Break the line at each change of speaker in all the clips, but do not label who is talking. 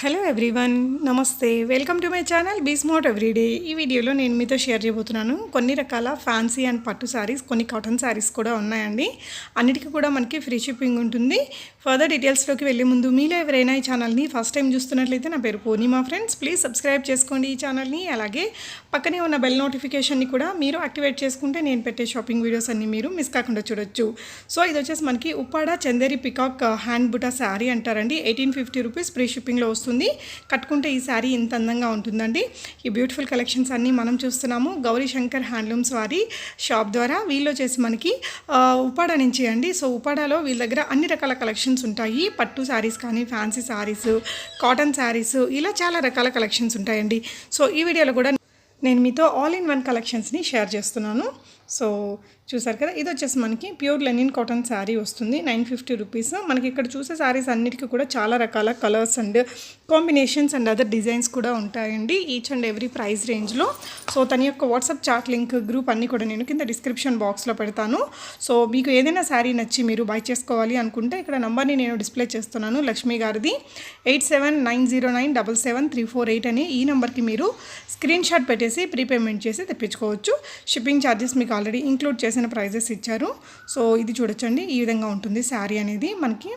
Hello everyone, నమస్తే. Welcome to my channel be smart everyday. ఈ వీడియోలో నేను మీతో షేర్ చేయబోతున్నాను కొన్ని రకాల ఫ్యాన్సీ అండ్ పట్టు శారీస్, కొన్ని కాటన్ శారీస్ కూడా ఉన్నాయండి. అన్నిటికీ కూడా మనకి ఫ్రీ షిప్పింగ్ ఉంటుంది. ఫర్దర్ డీటెయిల్స్లోకి వెళ్ళే ముందు మీలో ఎవరైనా ఈ ఛానల్ని ఫస్ట్ టైం చూస్తున్నట్లయితే నా పేరు పూర్ణిమ ఫ్రెండ్స్. ప్లీజ్ సబ్స్క్రైబ్ చేసుకోండి ఈ ఛానల్ని. అలాగే పక్కనే ఉన్న బెల్ నోటిఫికేషన్ని కూడా మీరు యాక్టివేట్ చేసుకుంటే నేను పెట్టే షాపింగ్ వీడియోస్ అన్ని మీరు మిస్ కాకుండా చూడొచ్చు. సో ఇది వచ్చేసి మనకి ఉప్పాడ చందేరి పికాక్ హ్యాండ్ బుటా శారీ అంటారండి. 1850 రూపీస్ ఫ్రీ షిప్పింగ్లో వస్తుంది. కట్టుకుంటే ఈ శారీ ఇంత అందంగా ఉంటుందండి. ఈ బ్యూటిఫుల్ కలెక్షన్స్ అన్నీ మనం చూస్తున్నాము గౌరీ శంకర్ హ్యాండ్లూమ్స్ వారి షాప్ ద్వారా. వీళ్ళు వచ్చేసి మనకి ఉప్పాడ నుంచి అండి. సో ఉప్పాడలో వీళ్ళ దగ్గర అన్ని రకాల కలెక్షన్స్ ఉంటాయి. పట్టు శారీస్ కానీ, ఫ్యాన్సీ శారీస్, కాటన్ శారీస్, ఇలా చాలా రకాల కలెక్షన్స్ ఉంటాయండి. సో ఈ వీడియోలో కూడా నేను మీతో ఆల్ ఇన్ వన్ కలెక్షన్స్ని షేర్ చేస్తున్నాను. సో చూసారు కదా, ఇది వచ్చేసి మనకి ప్యూర్ లెనిన్ కాటన్ శారీ వస్తుంది. 950 రూపీస్. మనకి ఇక్కడ చూసే శారీస్ అన్నిటికీ కూడా చాలా రకాల colours and combinations and other designs కూడా ఉంటాయండి, ఈచ్ అండ్ ఎవ్రీ ప్రైస్ రేంజ్లో. సో తన యొక్క వాట్సాప్ చాట్ లింక్, గ్రూప్ అన్నీ కూడా నేను కింద డిస్క్రిప్షన్ బాక్స్లో పెడతాను. సో మీకు ఏదైనా శారీ నచ్చి మీరు బై చేసుకోవాలి అనుకుంటే ఇక్కడ నెంబర్ని నేను డిస్ప్లే చేస్తున్నాను, లక్ష్మి గారిది. 8790977348 అని ఈ నెంబర్కి మీరు స్క్రీన్ షాట్ పెట్టేసి ప్రీపేమెంట్ చేసి తెప్పించుకోవచ్చు. షిప్పింగ్ ఛార్జెస్ మీకు ఆల్రెడీ ఇంక్లూడ్ చేసిన ప్రైజెస్ ఇచ్చారు. సో ఇది చూడొచ్చండి, ఈ విధంగా ఉంటుంది శారీ అనేది. మనకి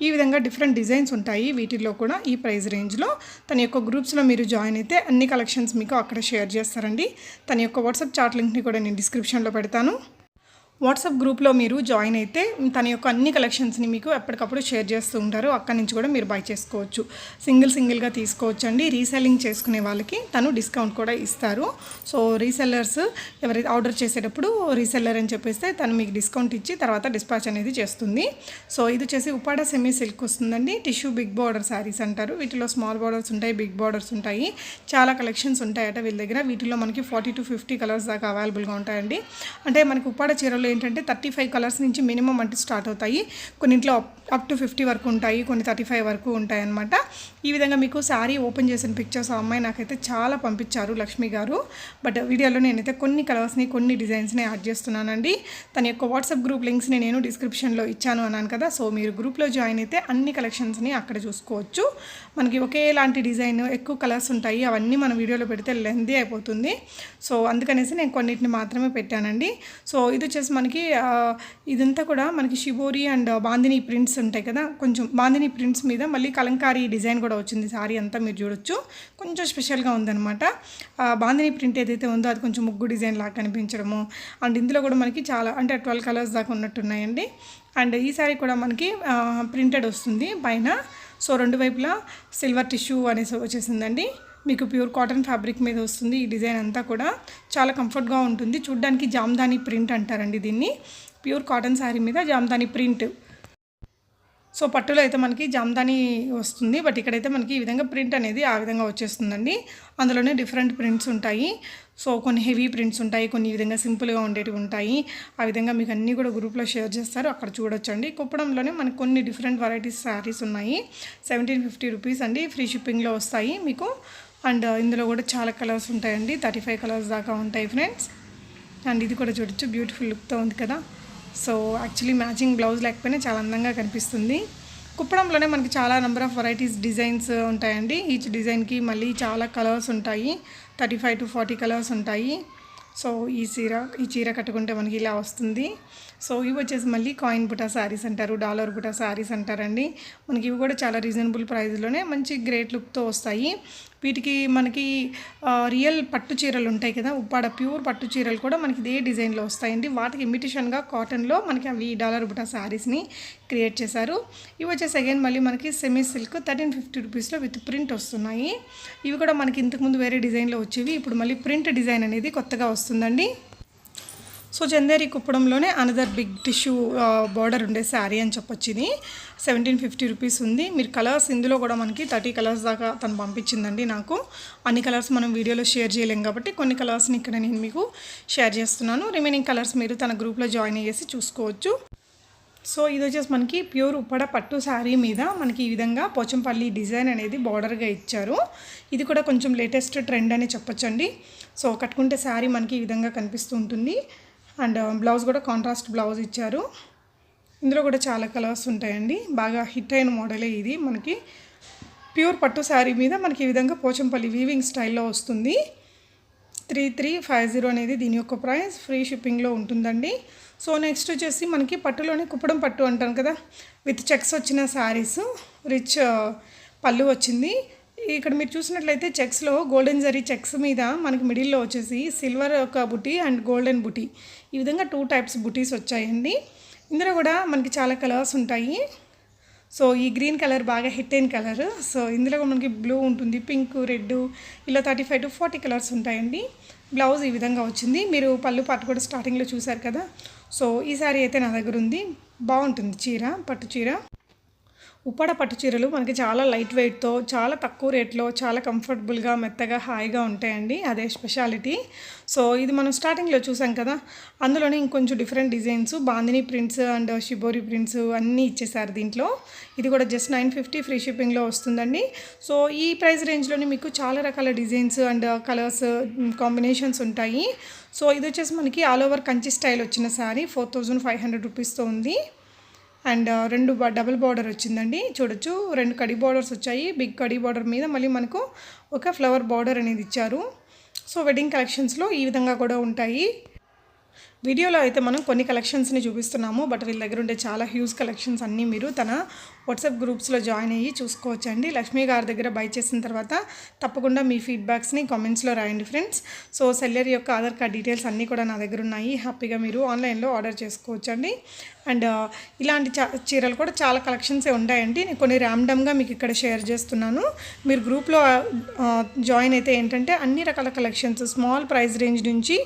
ఈ విధంగా డిఫరెంట్ డిజైన్స్ ఉంటాయి వీటిల్లో కూడా ఈ ప్రైస్ రేంజ్లో. తన యొక్క గ్రూప్స్లో మీరు జాయిన్ అయితే అన్ని కలెక్షన్స్ మీకు అక్కడ షేర్ చేస్తారండి. తన యొక్క వాట్సాప్ చాట్ లింక్ని కూడా నేను డిస్క్రిప్షన్లో పెడతాను. వాట్సాప్ గ్రూప్లో మీరు జాయిన్ అయితే తన యొక్క అన్ని కలెక్షన్స్ని మీకు ఎప్పటికప్పుడు షేర్ చేస్తూ ఉంటారు. అక్కడి నుంచి కూడా మీరు బై చేసుకోవచ్చు. సింగిల్గా తీసుకోవచ్చు అండి. రీసెల్లింగ్ చేసుకునే వాళ్ళకి తను డిస్కౌంట్ కూడా ఇస్తారు. సో రీసెల్లర్స్ ఎవరైతే ఆర్డర్ చేసేటప్పుడు రీసెల్లర్ అని చెప్పేస్తే తను మీకు డిస్కౌంట్ ఇచ్చి తర్వాత డిస్పాచ్ అనేది చేస్తుంది. సో ఇది వచ్చేసి ఉప్పాడ సెమీ సిల్క్ వస్తుందండి. టిష్యూ బిగ్ బార్డర్ శారీస్ అంటారు. వీటిలో స్మాల్ బార్డర్స్ ఉంటాయి, బిగ్ బార్డర్స్ ఉంటాయి. చాలా కలెక్షన్స్ ఉంటాయట వీళ్ళ దగ్గర. వీటిలో మనకి 40 to 50 కలర్స్ దాకా అవైలబుల్గా ఉంటాయండి. అంటే మనకి ఉప్పాడ చీరలో ఏంటంటే 35 కలర్స్ నుంచి మినిమం అంటే స్టార్ట్ అవుతాయి. కొన్నింట్లో అప్ టు 50 వరకు ఉంటాయి, కొన్ని 35 వరకు ఉంటాయి అన్నమాట. ఈ విధంగా మీకు శారీ ఓపెన్ చేసిన పిక్చర్స్ ఆ అమ్మాయి నాకైతే చాలా పంపించారు, లక్ష్మి గారు. బట్ వీడియోలో నేనైతే కొన్ని కలర్స్ని, కొన్ని డిజైన్స్ని యాడ్ చేస్తున్నానండి. తన యొక్క వాట్సాప్ గ్రూప్ లింక్స్ని నేను డిస్క్రిప్షన్లో ఇచ్చాను అన్నాను కదా. సో మీరు గ్రూప్లో జాయిన్ అయితే అన్ని కలెక్షన్స్ని అక్కడ చూసుకోవచ్చు. మనకి ఒకేలాంటి డిజైన్, ఎక్కువ కలర్స్ ఉంటాయి. అవన్నీ మన వీడియోలో పెడితే లెంతీ అయిపోతుంది. సో అందుకనేసి నేను కొన్నిటిని మాత్రమే పెట్టానండి. సో ఇది వచ్చేసి మనకి ఇదంతా కూడా మనకి షిబోరి అండ్ బాందిని ప్రింట్స్ ఉంటాయి కదా, కొంచెం బాందిని ప్రింట్స్ మీద మళ్ళీ కలంకారీ డిజైన్ కూడా వచ్చింది. సారీ అంతా మీరు చూడొచ్చు, కొంచెం స్పెషల్గా ఉందన్నమాట. బాందిని ప్రింట్ ఏదైతే ఉందో అది కొంచెం ముగ్గు డిజైన్ లాగా కనిపించడము. అండ్ ఇందులో కూడా మనకి చాలా అంటే 12 కలర్స్ దాకా ఉన్నట్టున్నాయండి. అండ్ ఈ సారీ కూడా మనకి ప్రింటెడ్ వస్తుంది పైన. సో రెండు వైపులా సిల్వర్ టిష్యూ అనేసి వచ్చేసిందండి. మీకు ప్యూర్ కాటన్ ఫ్యాబ్రిక్ మీద వస్తుంది. ఈ డిజైన్ అంతా కూడా చాలా కంఫర్ట్గా ఉంటుంది. చూడ్డానికి జామ్దాని ప్రింట్ అంటారండి దీన్ని. ప్యూర్ కాటన్ శారీ మీద జామ్దాని ప్రింట్. సో పట్టులో అయితే మనకి జామ్దాని వస్తుంది, బట్ ఇక్కడైతే మనకి ఈ విధంగా ప్రింట్ అనేది ఆ విధంగా వచ్చేస్తుందండి. అందులోనే డిఫరెంట్ ప్రింట్స్ ఉంటాయి. సో కొన్ని హెవీ ప్రింట్స్ ఉంటాయి, కొన్ని ఈ విధంగా సింపుల్గా ఉండేటివి ఉంటాయి. ఆ విధంగా మీకు అన్నీ కూడా గ్రూప్లో షేర్ చేస్తారు, అక్కడ చూడొచ్చండి. కుప్పడంలోనే మనకు కొన్ని డిఫరెంట్ వెరైటీస్ శారీస్ ఉన్నాయి. 1750 రూపీస్ అండి, ఫ్రీ షిప్పింగ్లో వస్తాయి మీకు. అండ్ ఇందులో కూడా చాలా కలర్స్ ఉంటాయండి, 35 కలర్స్ దాకా ఉంటాయి ఫ్రెండ్స్. అండ్ ఇది కూడా చూడొచ్చు, బ్యూటిఫుల్ లుక్తో ఉంది కదా. సో యాక్చువల్లీ మ్యాచింగ్ బ్లౌజ్ లేకపోయినా చాలా అందంగా కనిపిస్తుంది. కుప్పడంలోనే మనకి చాలా నెంబర్ ఆఫ్ వెరైటీస్ డిజైన్స్ ఉంటాయండి. ఈచ్ డిజైన్కి మళ్ళీ చాలా కలర్స్ ఉంటాయి, 35 to 40 కలర్స్ ఉంటాయి. సో ఈ చీర కట్టుకుంటే మనకి ఇలా వస్తుంది. సో ఇవి వచ్చేసి మళ్ళీ కాయిన్ బుటా శారీస్ అంటారు, డాలర్ బుటా శారీస్ అంటారండి. మనకి ఇవి కూడా చాలా రీజనబుల్ ప్రైస్లోనే మంచి గ్రేట్ లుక్తో వస్తాయి. వీటికి మనకి రియల్ పట్టు చీరలు ఉంటాయి కదా, ఉప్పాడ ప్యూర్ పట్టు చీరలు కూడా మనకి ఇదే డిజైన్లో వస్తాయండి. వాటికి ఇమిటేషన్గా కాటన్లో మనకి అవి డాలర్ బుటా శారీస్ని క్రియేట్ చేశారు. ఇవి వచ్చేసి అగైన్ మళ్ళీ మనకి సెమీ సిల్క్ 1350 రూపీస్లో విత్ ప్రింట్ వస్తున్నాయి. ఇవి కూడా మనకి ఇంతకుముందు వేరే డిజైన్లో వచ్చేవి, ఇప్పుడు మళ్ళీ ప్రింట్ డిజైన్ అనేది కొత్తగా వస్తుందండి. సో చందేరి కుప్పడంలోనే అనదర్ బిగ్ టిష్యూ బార్డర్ ఉండే శారీ అని చెప్పొచ్చు. ఇది 1750 రూపీస్ ఉంది. మీరు కలర్స్ ఇందులో కూడా మనకి 30 కలర్స్ దాకా తను పంపించిందండి నాకు. అన్ని కలర్స్ మనం వీడియోలో షేర్ చేయలేం కాబట్టి కొన్ని కలర్స్ని ఇక్కడ నేను మీకు షేర్ చేస్తున్నాను. రిమైనింగ్ కలర్స్ మీరు తన గ్రూప్లో జాయిన్ అయ్యేసి చూసుకోవచ్చు. సో ఇది వచ్చేసి మనకి ప్యూర్ ఉప్పడ పట్టు శారీ మీద మనకి ఈ విధంగా పోచంపల్లి డిజైన్ అనేది బార్డర్గా ఇచ్చారు. ఇది కూడా కొంచెం లేటెస్ట్ ట్రెండ్ అని చెప్పొచ్చండి. సో కట్టుకుంటే శారీ మనకి ఈ విధంగా కనిపిస్తూ ఉంటుంది. అండ్ బ్లౌజ్ కూడా కాంట్రాస్ట్ బ్లౌజ్ ఇచ్చారు. ఇందులో కూడా చాలా కలర్స్ ఉంటాయండి. బాగా హిట్ అయిన మోడలే ఇది. మనకి ప్యూర్ పట్టు శారీ మీద మనకి ఈ విధంగా పోచంపల్లి వీవింగ్ స్టైల్లో వస్తుంది. 3350 అనేది దీని యొక్క ప్రైస్. ఫ్రీ షిప్పింగ్లో ఉంటుందండి. సో నెక్స్ట్ వచ్చేసి మనకి పట్టులోనే కుప్పడం పట్టు అంటాం కదా, విత్ చెక్స్ వచ్చిన శారీస్, రిచ్ పళ్ళు వచ్చింది. ఇక్కడ మీరు చూసినట్లయితే చెక్స్లో గోల్డెన్ జరీ చెక్స్ మీద మనకి మిడిల్లో వచ్చేసి సిల్వర్ ఒక బుటీ అండ్ గోల్డెన్ బుటీ, ఈ విధంగా 2 టైప్స్ బుటీస్ వచ్చాయండి. ఇందులో కూడా మనకి చాలా కలర్స్ ఉంటాయి. సో ఈ గ్రీన్ కలర్ బాగా హిట్ అయిన కలర్. సో ఇందులో మనకి బ్లూ ఉంటుంది, పింక్, రెడ్, ఇలా 35 to 40 కలర్స్ ఉంటాయండి. బ్లౌజ్ ఈ విధంగా వచ్చింది. మీరు పళ్ళు పాటు కూడా స్టార్టింగ్లో చూసారు కదా. సో ఈ శారీ అయితే నా దగ్గర ఉంది. బాగుంటుంది చీర, పట్టు చీర. ఉప్పాడ పట్టు చీరలు మనకి చాలా లైట్ వెయిట్తో, చాలా తక్కువ రేట్లో, చాలా కంఫర్టబుల్గా, మెత్తగా, హాయిగా ఉంటాయండి. అదే స్పెషాలిటీ. సో ఇది మనం స్టార్టింగ్లో చూసాం కదా, అందులోనే ఇంకొంచెం different designs, bandhani prints and shibori prints అన్నీ ఇచ్చేసారు దీంట్లో. ఇది కూడా జస్ట్ 950 ఫ్రీ షిప్పింగ్లో వస్తుందండి. సో ఈ ప్రైస్ రేంజ్లోనే మీకు చాలా రకాల డిజైన్స్ అండ్ కలర్స్ కాంబినేషన్స్ ఉంటాయి. సో ఇది వచ్చేసి మనకి ఆల్ ఓవర్ కంచి స్టైల్ వచ్చిన శారీ 4500 రూపీస్తో ఉంది. అండ్ 2 డబుల్ బార్డర్ వచ్చిందండి. చూడొచ్చు, 2 కడి బార్డర్స్ వచ్చాయి. బిగ్ కడి బార్డర్ మీద మళ్ళీ మనకు ఒక ఫ్లవర్ బార్డర్ అనేది ఇచ్చారు. సో వెడ్డింగ్ కలెక్షన్స్లో ఈ విధంగా కూడా ఉంటాయి. వీడియోలో అయితే మనం కొన్ని కలెక్షన్స్ని చూపిస్తున్నాము, బట్ వీళ్ళ దగ్గర ఉండే చాలా హ్యూజ్ కలెక్షన్స్ అన్నీ మీరు తన వాట్సాప్ గ్రూప్స్లో జాయిన్ అయ్యి చూసుకోవచ్చండి. లక్ష్మీ గారి దగ్గర బై చేసిన తర్వాత తప్పకుండా మీ ఫీడ్బ్యాక్స్ని కామెంట్స్లో రాయండి ఫ్రెండ్స్. సో సెల్లర్ యొక్క ఆధార్ కార్డ్ డీటెయిల్స్ అన్నీ కూడా నా దగ్గర ఉన్నాయి. హ్యాపీగా మీరు ఆన్లైన్లో ఆర్డర్ చేసుకోవచ్చండి. అండ్ ఇలాంటి చీరలు కూడా చాలా కలెక్షన్సే ఉంటాయండి. నేను కొన్ని ర్యాండమ్గా మీకు ఇక్కడ షేర్ చేస్తున్నాను. మీరు గ్రూప్లో జాయిన్ అయితే ఏంటంటే అన్ని రకాల కలెక్షన్స్, స్మాల్ ప్రైస్ రేంజ్ నుంచి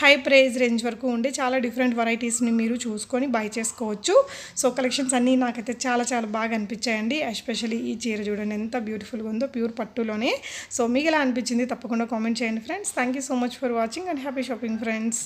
హై ప్రైస్ రేంజ్ వరకు ఉండే చాలా డిఫరెంట్ వెరైటీస్ని మీరు చూసుకొని బై చేసుకోవచ్చు. సో కలెక్షన్స్ అన్నీ నాకైతే చాలా చాలా బాగా అనిపించాయండి. ఎస్పెషల్లీ ఈ చీర చూడండి ఎంత బ్యూటిఫుల్గా ఉందో, ప్యూర్ పట్టులోనే. సో మీకు ఎలా అనిపించింది తప్పకుండా కామెంట్ చేయండి friends. Thank you so much for watching and happy shopping friends.